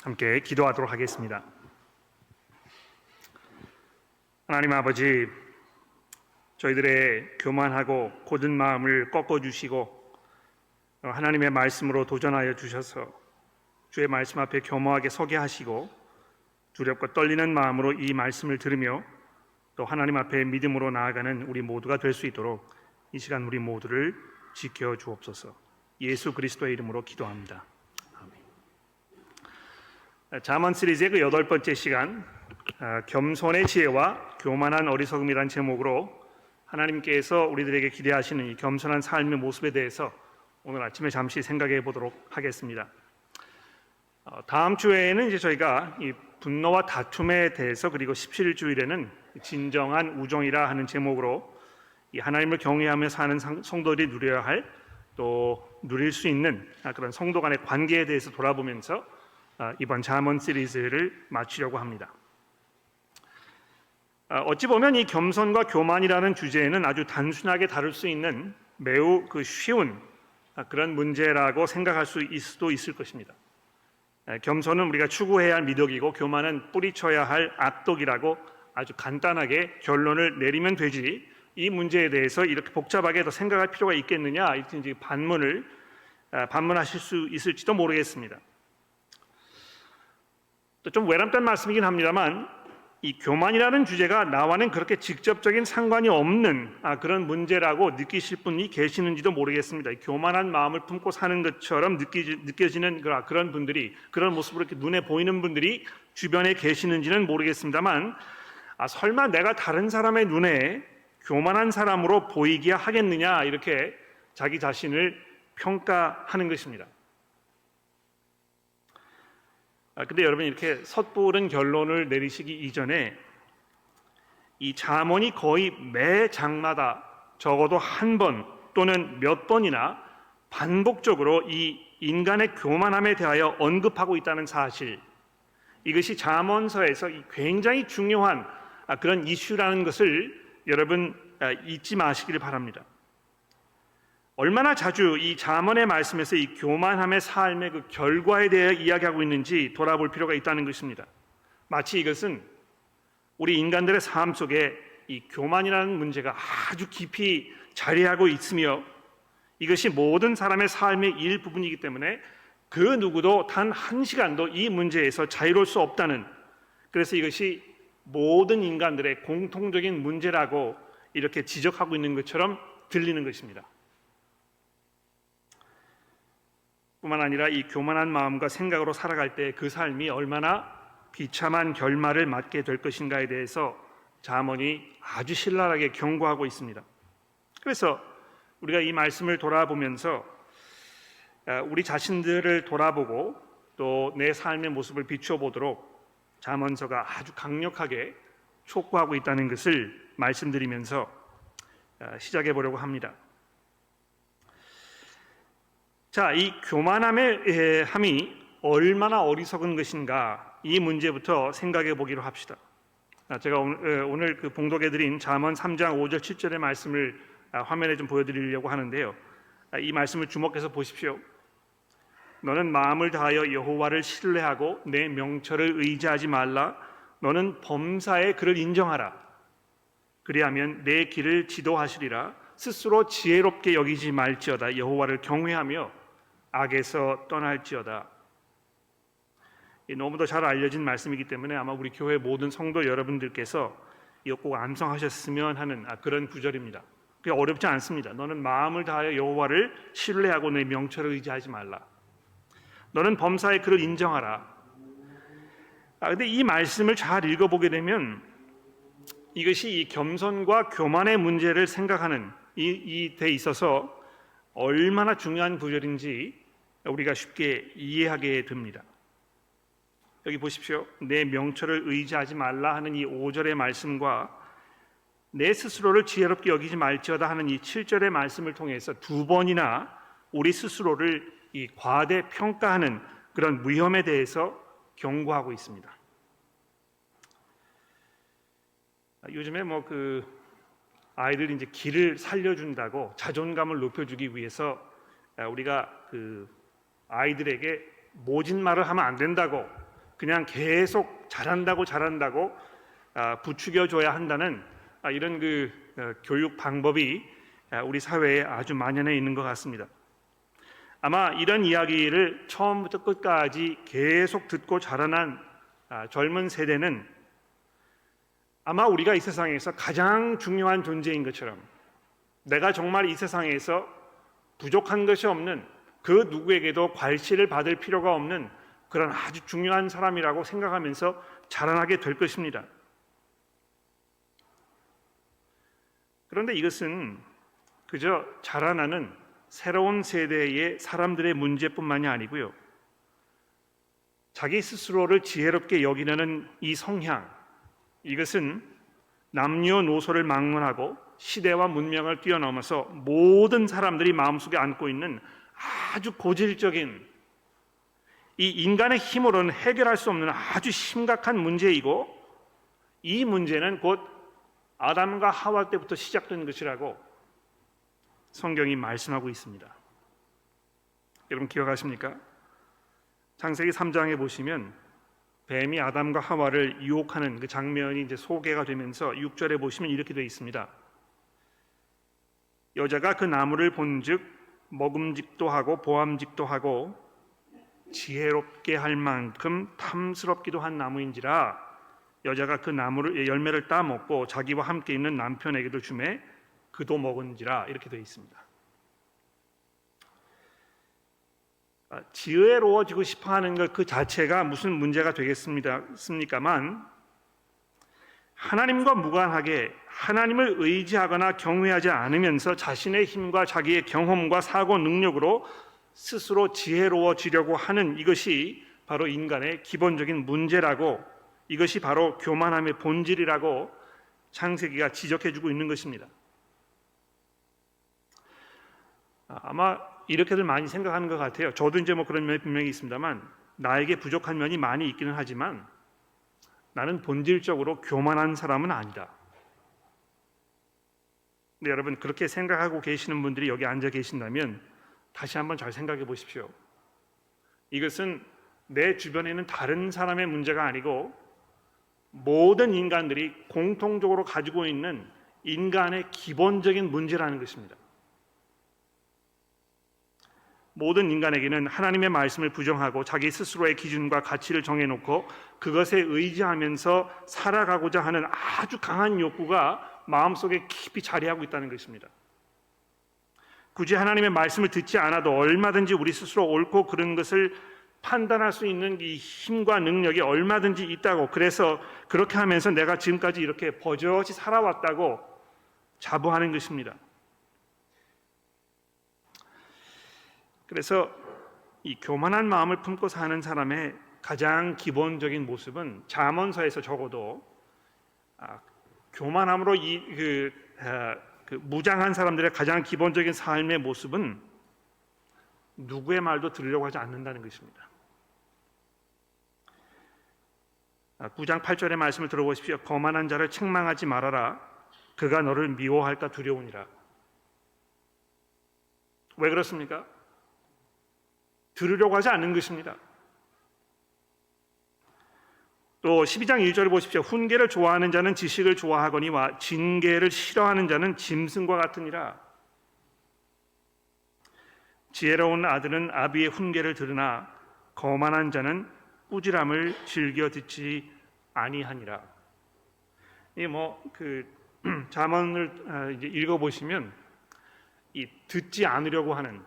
함께 기도하도록 하겠습니다. 하나님 아버지, 저희들의 교만하고 고든 마음을 꺾어주시고 하나님의 말씀으로 도전하여 주셔서 주의 말씀 앞에 겸허하게 서게 하시고 두렵고 떨리는 마음으로 이 말씀을 들으며 또 하나님 앞에 믿음으로 나아가는 우리 모두가 될 수 있도록 이 시간 우리 모두를 지켜 주옵소서. 예수 그리스도의 이름으로 기도합니다. 잠언 시리즈의 그 8번째 시간, 겸손의 지혜와 교만한 어리석음이란 제목으로 하나님께서 우리들에게 기대하시는 이 겸손한 삶의 모습에 대해서 오늘 아침에 잠시 생각해 보도록 하겠습니다. 다음 주에는 이제 저희가 이 분노와 다툼에 대해서, 그리고 17주일에는 진정한 우정이라 하는 제목으로 이 하나님을 경외하며 사는 성도들이 누려야 할, 또 누릴 수 있는 그런 성도 간의 관계에 대해서 돌아보면서 이번 잠언 시리즈를 마치려고 합니다. 어찌 보면 이 겸손과 교만이라는 주제에는 아주 단순하게 다룰 수 있는 매우 쉬운 그런 문제라고 생각할 수도 있을 것입니다. 겸손은 우리가 추구해야 할 미덕이고 교만은 뿌리쳐야 할 악독이라고 아주 간단하게 결론을 내리면 되지, 이 문제에 대해서 이렇게 복잡하게 더 생각할 필요가 있겠느냐, 이렇게 반문하실 수 있을지도 모르겠습니다. 또 좀 외람된 말씀이긴 합니다만, 이 교만이라는 주제가 나와는 그렇게 직접적인 상관이 없는 그런 문제라고 느끼실 분이 계시는지도 모르겠습니다. 교만한 마음을 품고 사는 것처럼 느껴지는 그런 분들이, 그런 모습으로 이렇게 눈에 보이는 분들이 주변에 계시는지는 모르겠습니다만, 설마 내가 다른 사람의 눈에 교만한 사람으로 보이기야 하겠느냐, 이렇게 자기 자신을 평가하는 것입니다. 근데 여러분, 이렇게 섣부른 결론을 내리시기 이전에 이 잠언이 거의 매 장마다 적어도 한 번 또는 몇 번이나 반복적으로 이 인간의 교만함에 대하여 언급하고 있다는 사실, 이것이 잠언서에서 굉장히 중요한 그런 이슈라는 것을 여러분 잊지 마시기를 바랍니다. 얼마나 자주 이 잠언의 말씀에서 이 교만함의 삶의 그 결과에 대해 이야기하고 있는지 돌아볼 필요가 있다는 것입니다. 마치 이것은 우리 인간들의 삶 속에 이 교만이라는 문제가 아주 깊이 자리하고 있으며, 이것이 모든 사람의 삶의 일부분이기 때문에 그 누구도 단 한 시간도 이 문제에서 자유로울 수 없다는, 그래서 이것이 모든 인간들의 공통적인 문제라고 이렇게 지적하고 있는 것처럼 들리는 것입니다. 뿐만 아니라 이 교만한 마음과 생각으로 살아갈 때 그 삶이 얼마나 비참한 결말을 맞게 될 것인가에 대해서 잠언이 아주 신랄하게 경고하고 있습니다. 그래서 우리가 이 말씀을 돌아보면서 우리 자신들을 돌아보고 또 내 삶의 모습을 비추어 보도록 잠언서가 아주 강력하게 촉구하고 있다는 것을 말씀드리면서 시작해 보려고 합니다. 자, 이 교만함의 함이 얼마나 어리석은 것인가, 이 문제부터 생각해 보기로 합시다. 제가 오늘 봉독해 드린 잠언 3장 5절 7절의 말씀을 화면에 좀 보여드리려고 하는데요. 이 말씀을 주목해서 보십시오. 너는 마음을 다하여 여호와를 신뢰하고 내 명철을 의지하지 말라. 너는 범사에 그를 인정하라. 그리하면 내 길을 지도하시리라. 스스로 지혜롭게 여기지 말지어다. 여호와를 경외하며 악에서 떠날지어다. 너무도 잘 알려진 말씀이기 때문에 아마 우리 교회 모든 성도 여러분들께서 이거 꼭 암송하셨으면 하는 그런 구절입니다. 그게 어렵지 않습니다. 너는 마음을 다하여 여호와를 신뢰하고 내 명철을 의지하지 말라. 너는 범사에 그를 인정하라. 근데 이 말씀을 잘 읽어보게 되면 이것이 이 겸손과 교만의 문제를 생각하는 이 데 있어서 얼마나 중요한 구절인지 우리가 쉽게 이해하게 됩니다. 여기 보십시오. 내 명철을 의지하지 말라 하는 이 5절의 말씀과 내 스스로를 지혜롭게 여기지 말지어다 하는 이 7절의 말씀을 통해서 두 번이나 우리 스스로를 이 과대평가하는 그런 위험에 대해서 경고하고 있습니다. 요즘에 아이들 이제 기를 살려준다고 자존감을 높여주기 위해서 우리가 아이들에게 모진 말을 하면 안 된다고, 그냥 계속 잘한다고 부추겨 줘야 한다는 이런 교육 방법이 우리 사회에 아주 만연해 있는 것 같습니다. 아마 이런 이야기를 처음부터 끝까지 계속 듣고 자라난 젊은 세대는 아마 우리가 이 세상에서 가장 중요한 존재인 것처럼, 내가 정말 이 세상에서 부족한 것이 없는, 그 누구에게도 괄시를 받을 필요가 없는 그런 아주 중요한 사람이라고 생각하면서 자라나게 될 것입니다. 그런데 이것은 그저 자라나는 새로운 세대의 사람들의 문제뿐만이 아니고요, 자기 스스로를 지혜롭게 여기려는 이 성향, 이것은 남녀노소를 막론하고 시대와 문명을 뛰어넘어서 모든 사람들이 마음속에 안고 있는 아주 고질적인, 이 인간의 힘으로는 해결할 수 없는 아주 심각한 문제이고, 이 문제는 곧 아담과 하와 때부터 시작된 것이라고 성경이 말씀하고 있습니다. 여러분 기억하십니까? 창세기 3장에 보시면 뱀이 아담과 하와를 유혹하는 그 장면이 이제 소개가 되면서 6절에 보시면 이렇게 되어 있습니다. 여자가 그 나무를 본즉 먹음직도 하고 보암직도 하고 지혜롭게 할 만큼 탐스럽기도 한 나무인지라 여자가 그 나무를 열매를 따 먹고 자기와 함께 있는 남편에게도 주매 그도 먹은지라, 이렇게 되어 있습니다. 지혜로워지고 싶어하는 것 그 자체가 무슨 문제가 되겠습니까만, 하나님과 무관하게 하나님을 의지하거나 경외하지 않으면서 자신의 힘과 자기의 경험과 사고 능력으로 스스로 지혜로워지려고 하는 이것이 바로 인간의 기본적인 문제라고, 이것이 바로 교만함의 본질이라고 창세기가 지적해주고 있는 것입니다. 아마 이렇게들 많이 생각하는 것 같아요. 저도 이제 그런 면이 분명히 있습니다만, 나에게 부족한 면이 많이 있기는 하지만 나는 본질적으로 교만한 사람은 아니다. 근데 여러분, 그렇게 생각하고 계시는 분들이 여기 앉아 계신다면 다시 한번 잘 생각해 보십시오. 이것은 내 주변에 있는 다른 사람의 문제가 아니고 모든 인간들이 공통적으로 가지고 있는 인간의 기본적인 문제라는 것입니다. 모든 인간에게는 하나님의 말씀을 부정하고 자기 스스로의 기준과 가치를 정해놓고 그것에 의지하면서 살아가고자 하는 아주 강한 욕구가 마음속에 깊이 자리하고 있다는 것입니다. 굳이 하나님의 말씀을 듣지 않아도 얼마든지 우리 스스로 옳고 그른 것을 판단할 수 있는 이 힘과 능력이 얼마든지 있다고, 그래서 그렇게 하면서 내가 지금까지 이렇게 버젓이 살아왔다고 자부하는 것입니다. 그래서 이 교만한 마음을 품고 사는 사람의 가장 기본적인 모습은 잠언서에서 적어도 교만함으로 무장한 사람들의 가장 기본적인 삶의 모습은 누구의 말도 들으려고 하지 않는다는 것입니다. 9장 8절의 말씀을 들어보십시오. 거만한 자를 책망하지 말아라. 그가 너를 미워할까 두려우니라. 왜 그렇습니까? 들으려고 하지 않는 것입니다. 또 12장 1절을 보십시오. 훈계를 좋아하는 자는 지식을 좋아하거니와 징계를 싫어하는 자는 짐승과 같으니라. 지혜로운 아들은 아비의 훈계를 들으나 거만한 자는 꾸지람을 즐겨 듣지 아니하니라. 이 잠언을 이제 읽어보시면 이 듣지 않으려고 하는,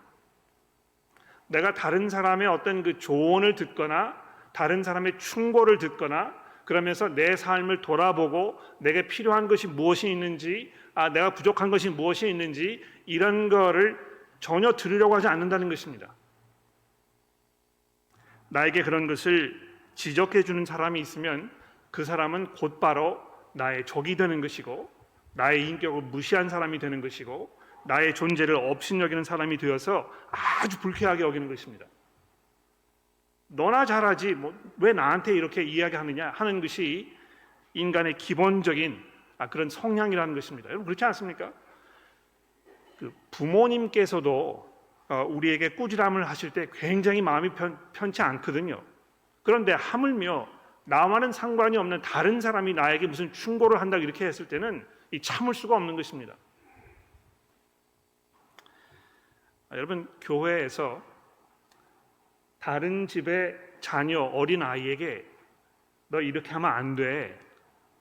내가 다른 사람의 어떤 그 조언을 듣거나 다른 사람의 충고를 듣거나 그러면서 내 삶을 돌아보고 내게 필요한 것이 무엇이 있는지, 내가 부족한 것이 무엇이 있는지, 이런 거를 전혀 들으려고 하지 않는다는 것입니다. 나에게 그런 것을 지적해 주는 사람이 있으면 그 사람은 곧바로 나의 적이 되는 것이고, 나의 인격을 무시한 사람이 되는 것이고, 나의 존재를 업신여기는 사람이 되어서 아주 불쾌하게 여기는 것입니다. 너나 잘하지 왜 나한테 이렇게 이야기하느냐 하는 것이 인간의 기본적인 그런 성향이라는 것입니다. 여러분 그렇지 않습니까? 부모님께서도 우리에게 꾸지람을 하실 때 굉장히 마음이 편치 않거든요. 그런데 하물며 나와는 상관이 없는 다른 사람이 나에게 무슨 충고를 한다고 이렇게 했을 때는 참을 수가 없는 것입니다. 여러분, 교회에서 다른 집의 자녀, 어린 아이에게 너 이렇게 하면 안 돼,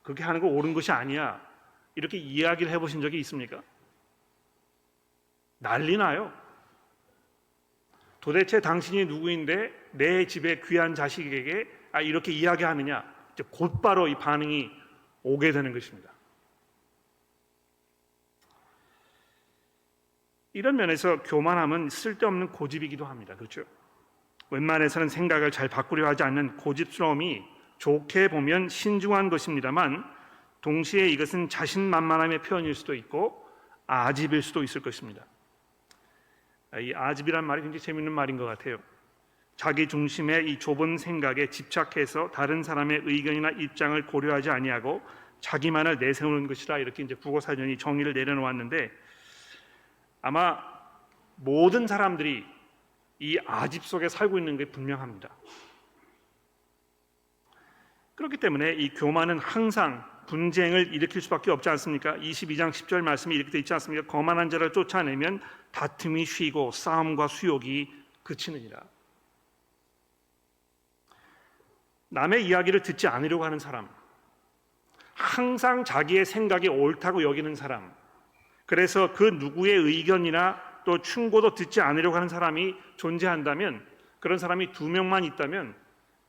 그렇게 하는 거 옳은 것이 아니야, 이렇게 이야기를 해보신 적이 있습니까? 난리 나요. 도대체 당신이 누구인데 내 집의 귀한 자식에게 이렇게 이야기하느냐, 이제 곧바로 이 반응이 오게 되는 것입니다. 이런 면에서 교만함은 쓸데없는 고집이기도 합니다. 그렇죠? 웬만해서는 생각을 잘 바꾸려 하지 않는 고집스러움이 좋게 보면 신중한 것입니다만, 동시에 이것은 자신만만함의 표현일 수도 있고 아집일 수도 있을 것입니다. 이 아집이란 말이 굉장히 재미있는 말인 것 같아요. 자기 중심의 이 좁은 생각에 집착해서 다른 사람의 의견이나 입장을 고려하지 아니하고 자기만을 내세우는 것이라, 이렇게 이제 국어사전이 정의를 내려놓았는데, 아마 모든 사람들이 이 아집 속에 살고 있는 게 분명합니다. 그렇기 때문에 이 교만은 항상 분쟁을 일으킬 수밖에 없지 않습니까? 22장 10절 말씀이 이렇게 되어 있지 않습니까? 거만한 자를 쫓아내면 다툼이 쉬고 싸움과 수욕이 그치느니라. 남의 이야기를 듣지 않으려고 하는 사람, 항상 자기의 생각이 옳다고 여기는 사람, 그래서 그 누구의 의견이나 또 충고도 듣지 않으려고 하는 사람이 존재한다면, 그런 사람이 2명만 있다면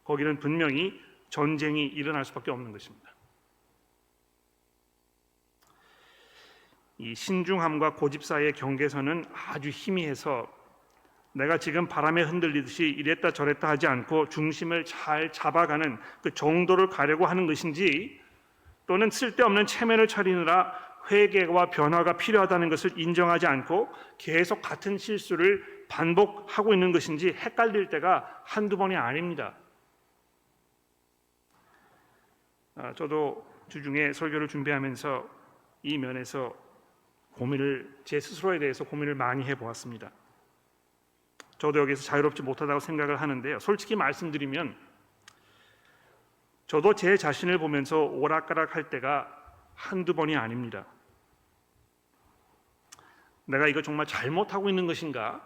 거기는 분명히 전쟁이 일어날 수밖에 없는 것입니다. 이 신중함과 고집 사이의 경계선은 아주 희미해서 내가 지금 바람에 흔들리듯이 이랬다 저랬다 하지 않고 중심을 잘 잡아가는 그 정도를 가려고 하는 것인지, 또는 쓸데없는 체면을 차리느라 회개와 변화가 필요하다는 것을 인정하지 않고 계속 같은 실수를 반복하고 있는 것인지 헷갈릴 때가 한두 번이 아닙니다. 저도 주중에 설교를 준비하면서 이 면에서 제 스스로에 대해서 고민을 많이 해보았습니다. 저도 여기서 자유롭지 못하다고 생각을 하는데요. 솔직히 말씀드리면 저도 제 자신을 보면서 오락가락할 때가 한두 번이 아닙니다. 내가 이거 정말 잘못하고 있는 것인가?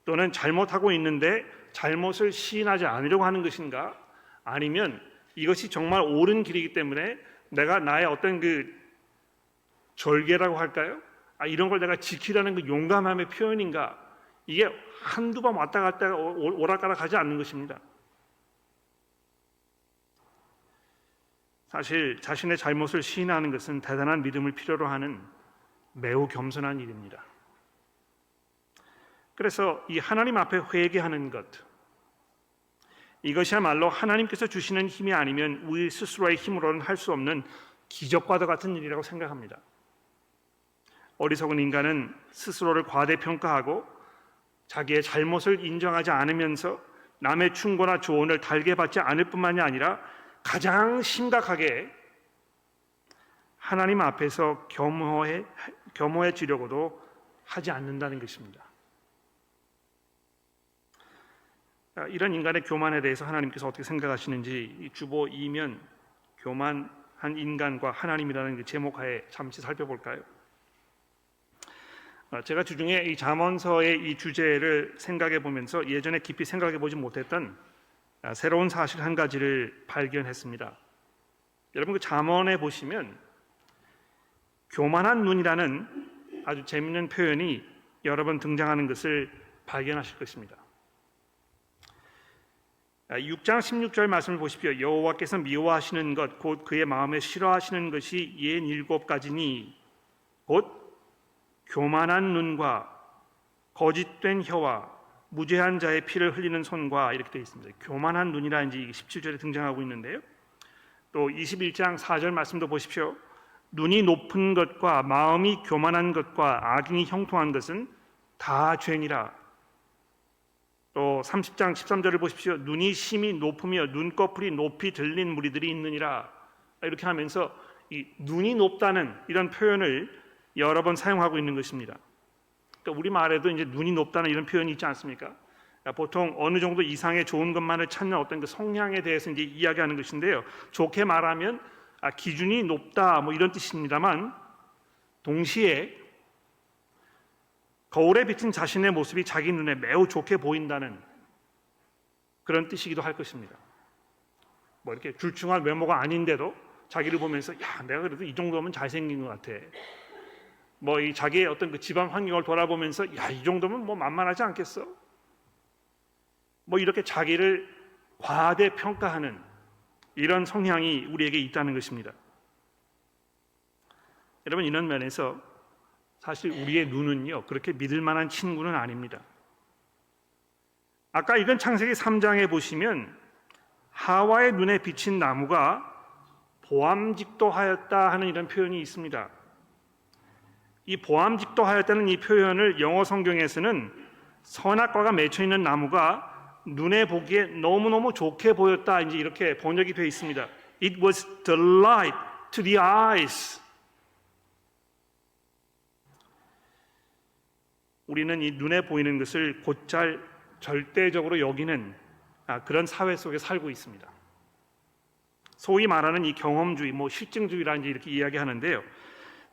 또는 잘못하고 있는데 잘못을 시인하지 않으려고 하는 것인가? 아니면 이것이 정말 옳은 길이기 때문에 내가 나의 어떤 그 절개라고 할까요? 이런 걸 내가 지키라는 그 용감함의 표현인가? 이게 한두 번 왔다 갔다 오락가락하지 않는 것입니다. 사실 자신의 잘못을 시인하는 것은 대단한 믿음을 필요로 하는 매우 겸손한 일입니다. 그래서 이 하나님 앞에 회개하는 것, 이것이야말로 하나님께서 주시는 힘이 아니면 우리 스스로의 힘으로는 할 수 없는 기적과도 같은 일이라고 생각합니다. 어리석은 인간은 스스로를 과대평가하고 자기의 잘못을 인정하지 않으면서 남의 충고나 조언을 달게 받지 않을 뿐만이 아니라 가장 심각하게 하나님 앞에서 겸허해지려고도 하지 않는다는 것입니다. 이런 인간의 교만에 대해서 하나님께서 어떻게 생각하시는지 주보 2면 교만한 인간과 하나님이라는 그 제목하에 잠시 살펴볼까요? 제가 주중에 이 잠언서의 이 주제를 생각해 보면서 예전에 깊이 생각해 보지 못했던 새로운 사실 한 가지를 발견했습니다. 여러분, 그 잠언에 보시면 교만한 눈이라는 아주 재미있는 표현이 여러 번 등장하는 것을 발견하실 것입니다. 6장 16절 말씀을 보십시오. 여호와께서 미워하시는 것 곧 그의 마음에 싫어하시는 것이 67가지니 곧 교만한 눈과 거짓된 혀와 무죄한 자의 피를 흘리는 손과, 이렇게 되어 있습니다. 교만한 눈이라는 지 17절에 등장하고 있는데요. 또 21장 4절 말씀도 보십시오. 눈이 높은 것과 마음이 교만한 것과 악인이 형통한 것은 다 죄니라. 또 30장 13절을 보십시오. 눈이 심히 높으며 눈꺼풀이 높이 들린 무리들이 있느니라. 이렇게 하면서 이 눈이 높다는 이런 표현을 여러 번 사용하고 있는 것입니다. 그러니까 우리 말에도 이제 눈이 높다는 이런 표현이 있지 않습니까? 그러니까 보통 어느 정도 이상의 좋은 것만을 찾는 어떤 그 성향에 대해서 이제 이야기하는 것인데요. 좋게 말하면 기준이 높다 뭐 이런 뜻입니다만, 동시에 거울에 비친 자신의 모습이 자기 눈에 매우 좋게 보인다는 그런 뜻이기도 할 것입니다. 뭐 이렇게 출중한 외모가 아닌데도 자기를 보면서 야, 내가 그래도 이 정도면 잘생긴 것 같아. 뭐 이 자기의 어떤 그 집안 환경을 돌아보면서 야, 이 정도면 뭐 만만하지 않겠어. 뭐 이렇게 자기를 과대 평가하는 이런 성향이 우리에게 있다는 것입니다. 여러분, 이런 면에서 사실 우리의 눈은요, 그렇게 믿을 만한 친구는 아닙니다. 아까 읽은 창세기 3장에 보시면 하와의 눈에 비친 나무가 보암직도하였다 하는 이런 표현이 있습니다. 이 보암직도하였다는 이 표현을 영어 성경에서는 선악과가 맺혀 있는 나무가 눈에 보기에 너무너무 좋게 보였다, 이제 이렇게 번역이 되어 있습니다. It was delight to the eyes. 우리는 이 눈에 보이는 것을 곧잘 절대적으로 여기는 그런 사회 속에 살고 있습니다. 소위 말하는 이 경험주의, 뭐 실증주의라는 이렇게 이야기하는데요.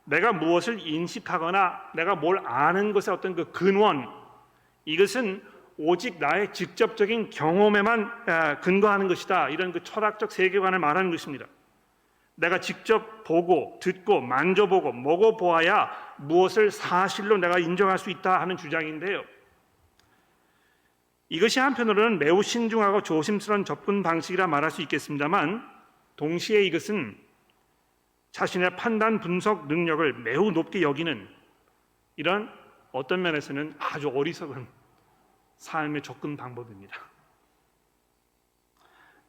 내가 무엇을 인식하거나 내가 뭘 아는 것의 어떤 그 근원, 이것은 오직 나의 직접적인 경험에만 근거하는 것이다. 이런 그 철학적 세계관을 말하는 것입니다. 내가 직접 보고 듣고 만져보고 먹어보아야 무엇을 사실로 내가 인정할 수 있다 하는 주장인데요. 이것이 한편으로는 매우 신중하고 조심스러운 접근 방식이라 말할 수 있겠습니다만, 동시에 이것은 자신의 판단 분석 능력을 매우 높게 여기는 이런 어떤 면에서는 아주 어리석은 삶의 접근 방법입니다.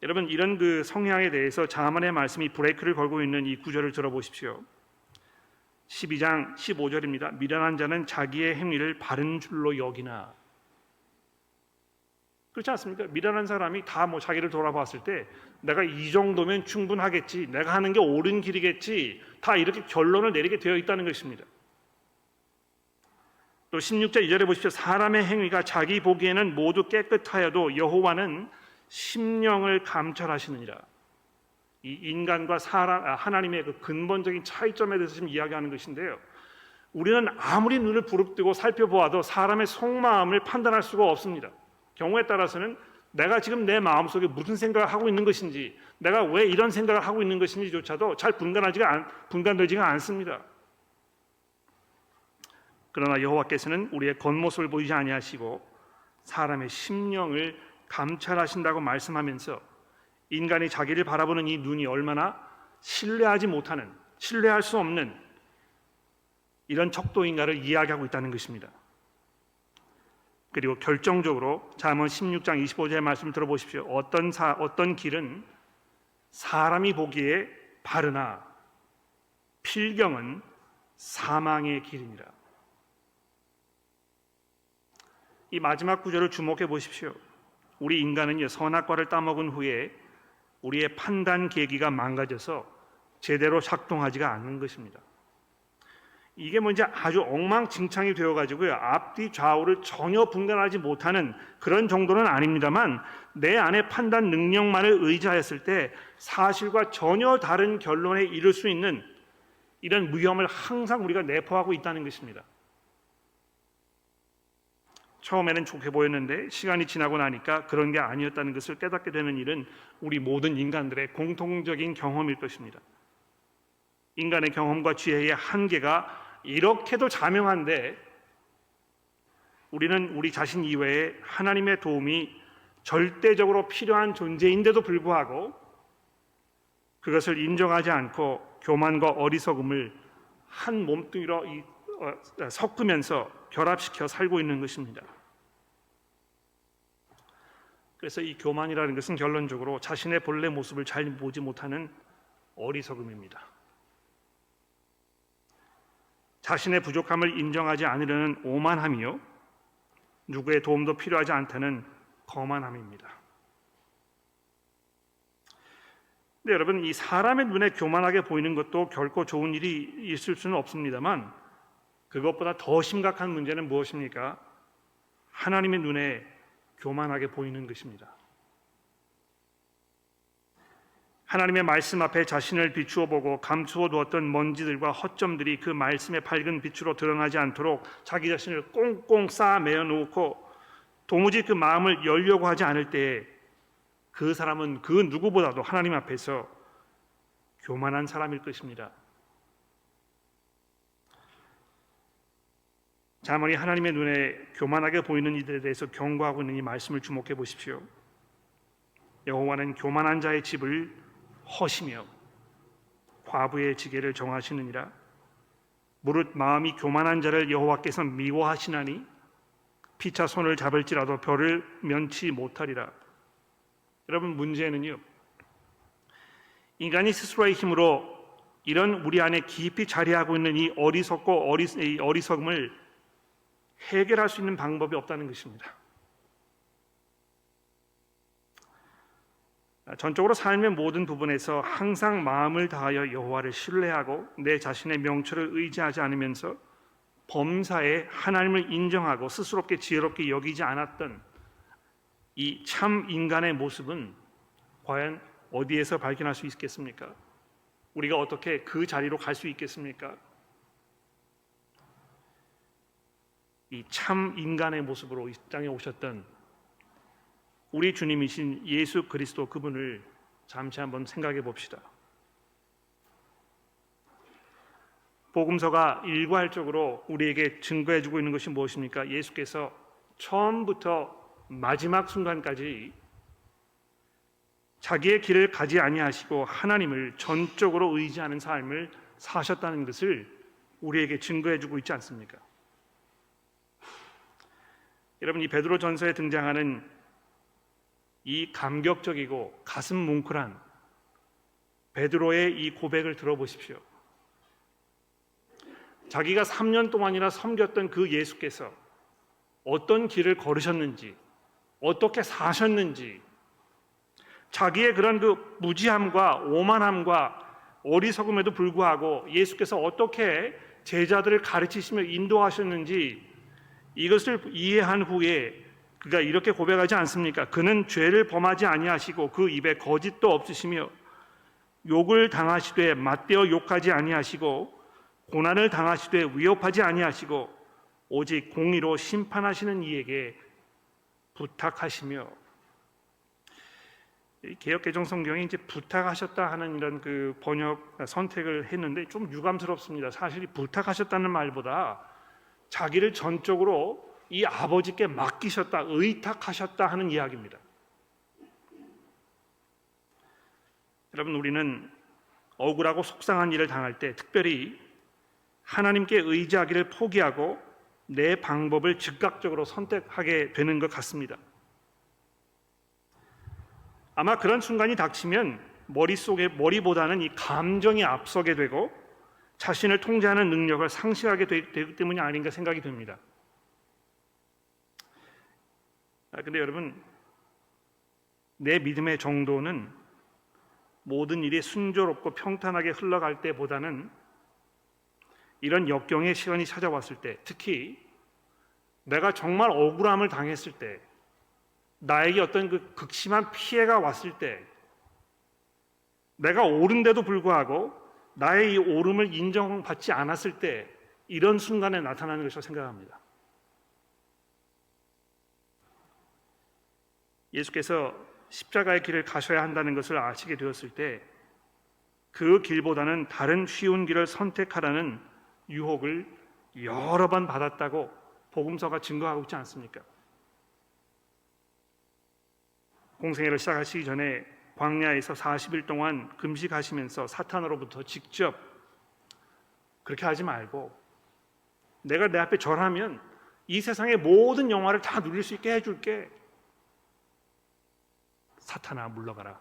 여러분, 이런 그 성향에 대해서 자문의 말씀이 브레이크를 걸고 있는 이 구절을 들어보십시오. 12장 15절입니다. 미련한 자는 자기의 행위를 바른 줄로 여기나. 그렇지 않습니까? 미련한 사람이 다 뭐 자기를 돌아봤을 때 내가 이 정도면 충분하겠지, 내가 하는 게 옳은 길이겠지, 다 이렇게 결론을 내리게 되어 있다는 것입니다. 또 16절 2절에 보십시오. 사람의 행위가 자기 보기에는 모두 깨끗하여도 여호와는 심령을 감찰하시느니라. 이 인간과 하나님의 그 근본적인 차이점에 대해서 지금 이야기하는 것인데요. 우리는 아무리 눈을 부릅뜨고 살펴보아도 사람의 속마음을 판단할 수가 없습니다. 경우에 따라서는 내가 지금 내 마음속에 무슨 생각을 하고 있는 것인지, 내가 왜 이런 생각을 하고 있는 것인지조차도 잘 분간되지가 않습니다. 그러나 여호와께서는 우리의 겉모습을 보이지 아니하시고 사람의 심령을 감찰하신다고 말씀하면서 인간이 자기를 바라보는 이 눈이 얼마나 신뢰할 수 없는 이런 척도인가를 이야기하고 있다는 것입니다. 그리고 결정적으로 잠언 16장 25절의 말씀 들어보십시오. 어떤 길은 사람이 보기에 바르나 필경은 사망의 길이니라. 이 마지막 구절을 주목해 보십시오. 우리 인간은 선악과를 따먹은 후에 우리의 판단 계기가 망가져서 제대로 작동하지가 않는 것입니다. 이게 뭔지 아주 엉망진창이 되어가지고요, 앞뒤 좌우를 전혀 분간하지 못하는 그런 정도는 아닙니다만, 내 안의 판단 능력만을 의지하였을 때 사실과 전혀 다른 결론에 이를 수 있는 이런 위험을 항상 우리가 내포하고 있다는 것입니다. 처음에는 좋게 보였는데 시간이 지나고 나니까 그런 게 아니었다는 것을 깨닫게 되는 일은 우리 모든 인간들의 공통적인 경험일 것입니다. 인간의 경험과 지혜의 한계가 이렇게도 자명한데, 우리는 우리 자신 이외에 하나님의 도움이 절대적으로 필요한 존재인데도 불구하고 그것을 인정하지 않고 교만과 어리석음을 한 몸뚱이로 섞으면서 결합시켜 살고 있는 것입니다. 그래서 이 교만이라는 것은 결론적으로 자신의 본래 모습을 잘 보지 못하는 어리석음입니다. 자신의 부족함을 인정하지 않으려는 오만함이요, 누구의 도움도 필요하지 않다는 거만함입니다. 근데 여러분, 이 사람의 눈에 교만하게 보이는 것도 결코 좋은 일이 있을 수는 없습니다만, 그것보다 더 심각한 문제는 무엇입니까? 하나님의 눈에 교만하게 보이는 것입니다. 하나님의 말씀 앞에 자신을 비추어 보고 감추어 두었던 먼지들과 허점들이 그 말씀의 밝은 빛으로 드러나지 않도록 자기 자신을 꽁꽁 쌓아 매어 놓고 도무지 그 마음을 열려고 하지 않을 때에 그 사람은 그 누구보다도 하나님 앞에서 교만한 사람일 것입니다. 자문이 하나님의 눈에 교만하게 보이는 이들에 대해서 경고하고 있는 이 말씀을 주목해 보십시오. 여호와는 교만한 자의 집을 허시며 과부의 지게를 정하시느니라. 무릇 마음이 교만한 자를 여호와께서 미워하시나니 피차 손을 잡을지라도 별을 면치 못하리라. 여러분, 문제는요, 인간이 스스로의 힘으로 이런 우리 안에 깊이 자리하고 있는 이 어리석고 어리석음을 해결할 수 있는 방법이 없다는 것입니다. 전적으로 삶의 모든 부분에서 항상 마음을 다하여 여호와를 신뢰하고 내 자신의 명철을 의지하지 않으면서 범사에 하나님을 인정하고 스스롭게 지혜롭게 여기지 않았던 이 참 인간의 모습은 과연 어디에서 발견할 수 있겠습니까? 우리가 어떻게 그 자리로 갈 수 있겠습니까? 이 참 인간의 모습으로 이 땅에 오셨던 우리 주님이신 예수 그리스도 그분을 잠시 한번 생각해 봅시다. 복음서가 일괄적으로 우리에게 증거해 주고 있는 것이 무엇입니까? 예수께서 처음부터 마지막 순간까지 자기의 길을 가지 아니하시고 하나님을 전적으로 의지하는 삶을 사셨다는 것을 우리에게 증거해 주고 있지 않습니까? 여러분, 이 베드로전서에 등장하는 이 감격적이고 가슴 뭉클한 베드로의 이 고백을 들어보십시오. 자기가 3년 동안이나 섬겼던 그 예수께서 어떤 길을 걸으셨는지, 어떻게 사셨는지, 자기의 그런 그 무지함과 오만함과 어리석음에도 불구하고 예수께서 어떻게 제자들을 가르치시며 인도하셨는지 이것을 이해한 후에 그가 이렇게 고백하지 않습니까? 그는 죄를 범하지 아니하시고 그 입에 거짓도 없으시며 욕을 당하시되 맞대어 욕하지 아니하시고 고난을 당하시되 위협하지 아니하시고 오직 공의로 심판하시는 이에게 부탁하시며. 개역개정 성경이 이제 부탁하셨다 하는 이런 그 번역 선택을 했는데 좀 유감스럽습니다. 사실 부탁하셨다는 말보다 자기를 전적으로 이 아버지께 맡기셨다, 의탁하셨다 하는 이야기입니다. 여러분, 우리는 억울하고 속상한 일을 당할 때 특별히 하나님께 의지하기를 포기하고 내 방법을 즉각적으로 선택하게 되는 것 같습니다. 아마 그런 순간이 닥치면 머리보다는 이 감정이 앞서게 되고 자신을 통제하는 능력을 상실하게 되기 때문이 아닌가 생각이 듭니다. 근데 여러분, 내 믿음의 정도는 모든 일이 순조롭고 평탄하게 흘러갈 때보다는 이런 역경의 시간이 찾아왔을 때, 특히 내가 정말 억울함을 당했을 때, 나에게 어떤 그 극심한 피해가 왔을 때, 내가 옳은데도 불구하고 나의 이 옳음을 인정받지 않았을 때, 이런 순간에 나타나는 것이라고 생각합니다. 예수께서 십자가의 길을 가셔야 한다는 것을 아시게 되었을 때 그 길보다는 다른 쉬운 길을 선택하라는 유혹을 여러 번 받았다고 복음서가 증거하고 있지 않습니까? 공생애를 시작하시기 전에 광야에서 40일 동안 금식하시면서 사탄으로부터 직접 그렇게 하지 말고 내가 내 앞에 절하면 이 세상의 모든 영화를 다 누릴 수 있게 해줄게. 사탄아, 물러가라.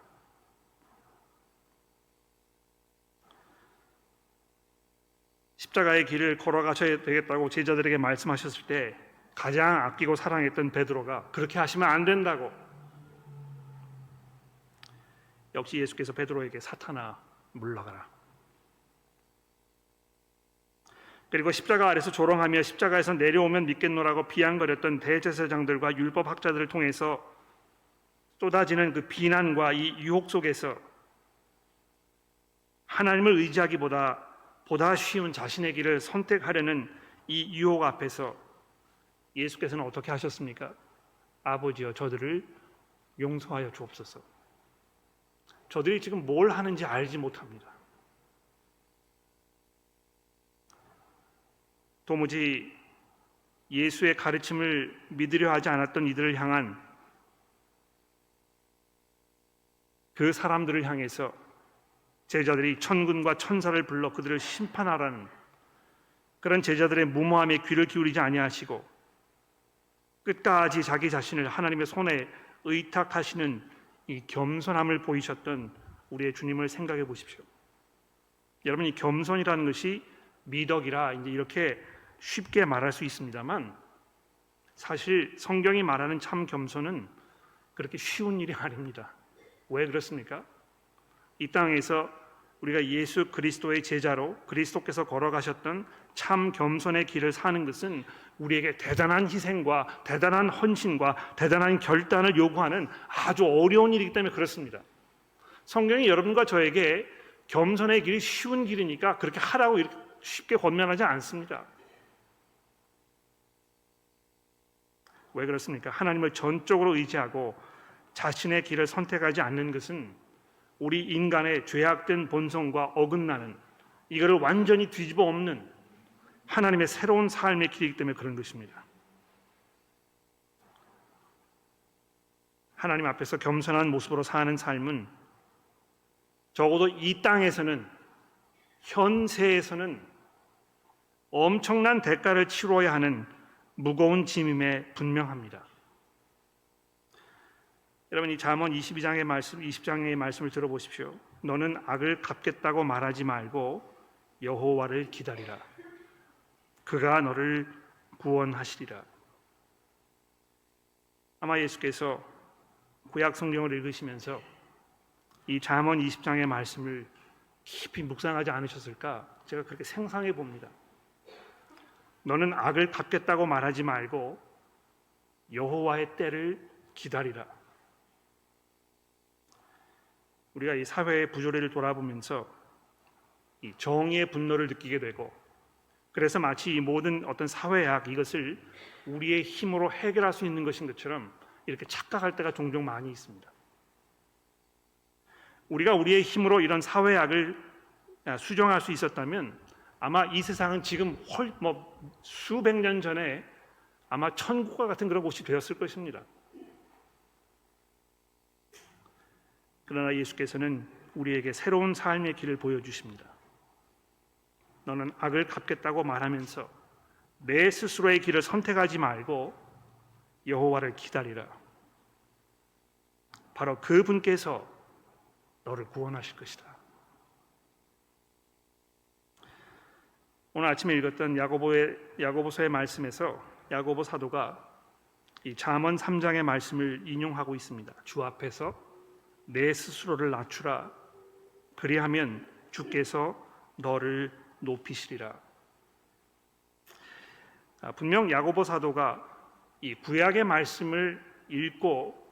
십자가의 길을 걸어가셔야 되겠다고 제자들에게 말씀하셨을 때 가장 아끼고 사랑했던 베드로가 그렇게 하시면 안 된다고. 역시 예수께서 베드로에게 사탄아, 물러가라. 그리고 십자가 아래서 조롱하며 십자가에서 내려오면 믿겠노라고 비양거렸던 대제사장들과 율법학자들을 통해서 쏟아지는 그 비난과 이 유혹 속에서 하나님을 의지하기보다 보다 쉬운 자신의 길을 선택하려는 이 유혹 앞에서 예수께서는 어떻게 하셨습니까? 아버지여, 저들을 용서하여 주옵소서. 저들이 지금 뭘 하는지 알지 못합니다. 도무지 예수의 가르침을 믿으려 하지 않았던 이들을 향한 그 사람들을 향해서 제자들이 천군과 천사를 불러 그들을 심판하라는 그런 제자들의 무모함에 귀를 기울이지 아니하시고 끝까지 자기 자신을 하나님의 손에 의탁하시는 이 겸손함을 보이셨던 우리의 주님을 생각해 보십시오. 여러분, 이 겸손이라는 것이 미덕이라 이제 이렇게 쉽게 말할 수 있습니다만 사실 성경이 말하는 참 겸손은 그렇게 쉬운 일이 아닙니다. 왜 그렇습니까? 이 땅에서 우리가 예수 그리스도의 제자로 그리스도께서 걸어가셨던 참 겸손의 길을 사는 것은 우리에게 대단한 희생과 대단한 헌신과 대단한 결단을 요구하는 아주 어려운 일이기 때문에 그렇습니다. 성경이 여러분과 저에게 겸손의 길이 쉬운 길이니까 그렇게 하라고 이렇게 쉽게 권면하지 않습니다. 왜 그렇습니까? 하나님을 전적으로 의지하고 자신의 길을 선택하지 않는 것은 우리 인간의 죄악된 본성과 어긋나는 이거를 완전히 뒤집어 엎는 하나님의 새로운 삶의 길이기 때문에 그런 것입니다. 하나님 앞에서 겸손한 모습으로 사는 삶은 적어도 이 땅에서는, 현세에서는 엄청난 대가를 치러야 하는 무거운 짐임에 분명합니다. 여러분, 이 잠언 20장의 말씀을 들어보십시오. 너는 악을 갚겠다고 말하지 말고 여호와를 기다리라. 그가 너를 구원하시리라. 아마 예수께서 구약 성경을 읽으시면서 이 잠언 20장의 말씀을 깊이 묵상하지 않으셨을까? 제가 그렇게 상상해 봅니다. 너는 악을 갚겠다고 말하지 말고 여호와의 때를 기다리라. 우리가 이 사회의 부조리를 돌아보면서 이 정의의 분노를 느끼게 되고, 그래서 마치 이 모든 어떤 사회악 이것을 우리의 힘으로 해결할 수 있는 것인 것처럼 이렇게 착각할 때가 종종 많이 있습니다. 우리가 우리의 힘으로 이런 사회악을 수정할 수 있었다면 아마 이 세상은 지금 수백 년 전에 아마 천국과 같은 그런 곳이 되었을 것입니다. 그러나 예수께서는 우리에게 새로운 삶의 길을 보여주십니다. 너는 악을 갚겠다고 말하면서 내 스스로의 길을 선택하지 말고 여호와를 기다리라. 바로 그분께서 너를 구원하실 것이다. 오늘 아침에 읽었던 야고보서의 말씀에서 야고보 사도가 이 잠언 3장의 말씀을 인용하고 있습니다. 주 앞에서 내 스스로를 낮추라. 그리하면 주께서 너를 높이시리라. 분명 야고보 사도가 이 구약의 말씀을 읽고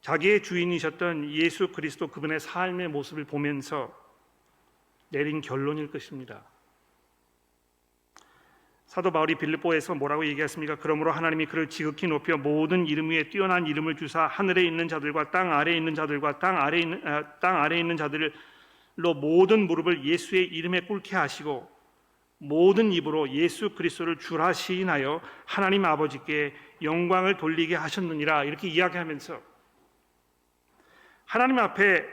자기의 주인이셨던 예수 그리스도 그분의 삶의 모습을 보면서 내린 결론일 것입니다. 사도 바울이 빌립보에서 뭐라고 얘기했습니까? 그러므로 하나님이 그를 지극히 높여 모든 이름 위에 뛰어난 이름을 주사 하늘에 있는 자들과 땅 아래에 있는 자들과 땅 아래에 있는 자들로 모든 무릎을 예수의 이름에 꿇게 하시고 모든 입으로 예수 그리스도를 주라 시인하여 하나님 아버지께 영광을 돌리게 하셨느니라. 이렇게 이야기하면서 하나님 앞에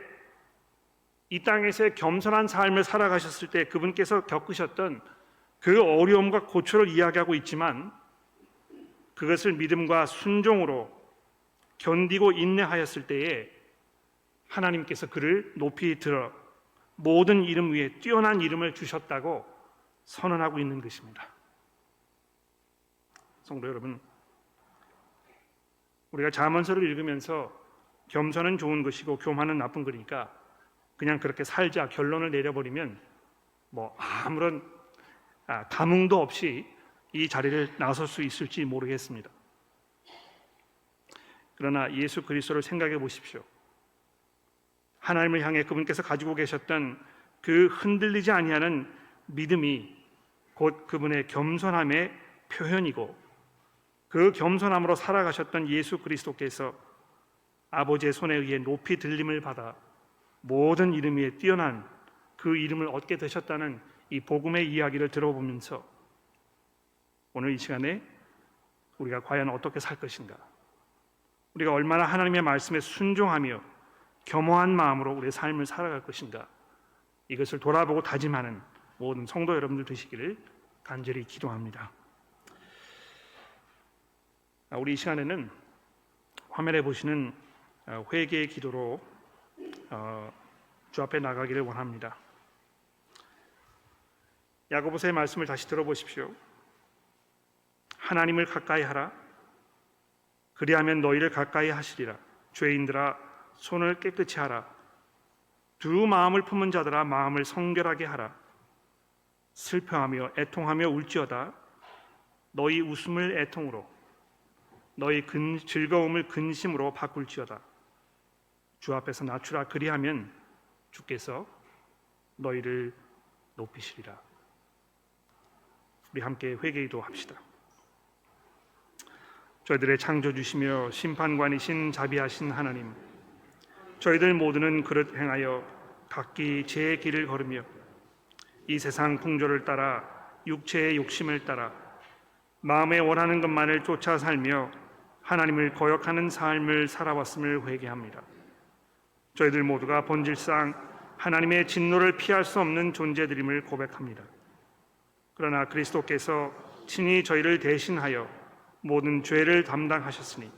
이 땅에서의 겸손한 삶을 살아가셨을 때 그분께서 겪으셨던 그 어려움과 고초를 이야기하고 있지만 그것을 믿음과 순종으로 견디고 인내하였을 때에 하나님께서 그를 높이 들어 모든 이름 위에 뛰어난 이름을 주셨다고 선언하고 있는 것입니다. 성도 여러분, 우리가 잠언서를 읽으면서 겸손은 좋은 것이고 교만은 나쁜 거니까 그냥 그렇게 살자 결론을 내려버리면 아무런 감흥도 없이 이 자리를 나설 수 있을지 모르겠습니다. 그러나 예수 그리스도를 생각해 보십시오. 하나님을 향해 그분께서 가지고 계셨던 그 흔들리지 아니하는 믿음이 곧 그분의 겸손함의 표현이고, 그 겸손함으로 살아가셨던 예수 그리스도께서 아버지의 손에 의해 높이 들림을 받아 모든 이름 위에 뛰어난 그 이름을 얻게 되셨다는 이 복음의 이야기를 들어보면서 오늘 이 시간에 우리가 과연 어떻게 살 것인가, 우리가 얼마나 하나님의 말씀에 순종하며 겸허한 마음으로 우리의 삶을 살아갈 것인가, 이것을 돌아보고 다짐하는 모든 성도 여러분들 되시기를 간절히 기도합니다. 우리 이 시간에는 화면에 보시는 회개의 기도로 주 앞에 나가기를 원합니다. 야고보서의 말씀을 다시 들어보십시오. 하나님을 가까이 하라. 그리하면 너희를 가까이 하시리라. 죄인들아 손을 깨끗이 하라. 두 마음을 품은 자들아 마음을 성결하게 하라. 슬퍼하며 애통하며 울지어다. 너희 웃음을 애통으로, 너희 즐거움을 근심으로 바꿀지어다. 주 앞에서 낮추라. 그리하면 주께서 너희를 높이시리라. 우리 함께 회개기도 합시다. 저희들의 창조주시며 심판관이신 자비하신 하나님, 저희들 모두는 그릇 행하여 각기 제 길을 걸으며 이 세상 풍조를 따라 육체의 욕심을 따라 마음에 원하는 것만을 쫓아 살며 하나님을 거역하는 삶을 살아왔음을 회개합니다. 저희들 모두가 본질상 하나님의 진노를 피할 수 없는 존재들임을 고백합니다. 그러나 그리스도께서 친히 저희를 대신하여 모든 죄를 담당하셨으니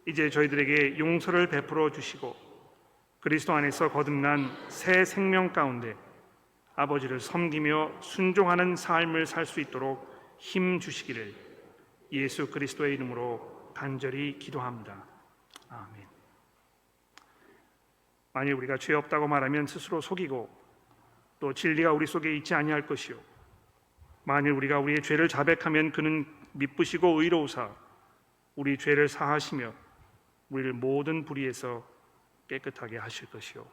이제 저희들에게 용서를 베풀어 주시고 그리스도 안에서 거듭난 새 생명 가운데 아버지를 섬기며 순종하는 삶을 살 수 있도록 힘 주시기를 예수 그리스도의 이름으로 간절히 기도합니다. 아멘. 만일 우리가 죄 없다고 말하면 스스로 속이고 또 진리가 우리 속에 있지 아니할 것이요, 만일 우리가 우리의 죄를 자백하면 그는 미쁘시고 의로우사 우리 죄를 사하시며 우리를 모든 불의에서 깨끗하게 하실 것이요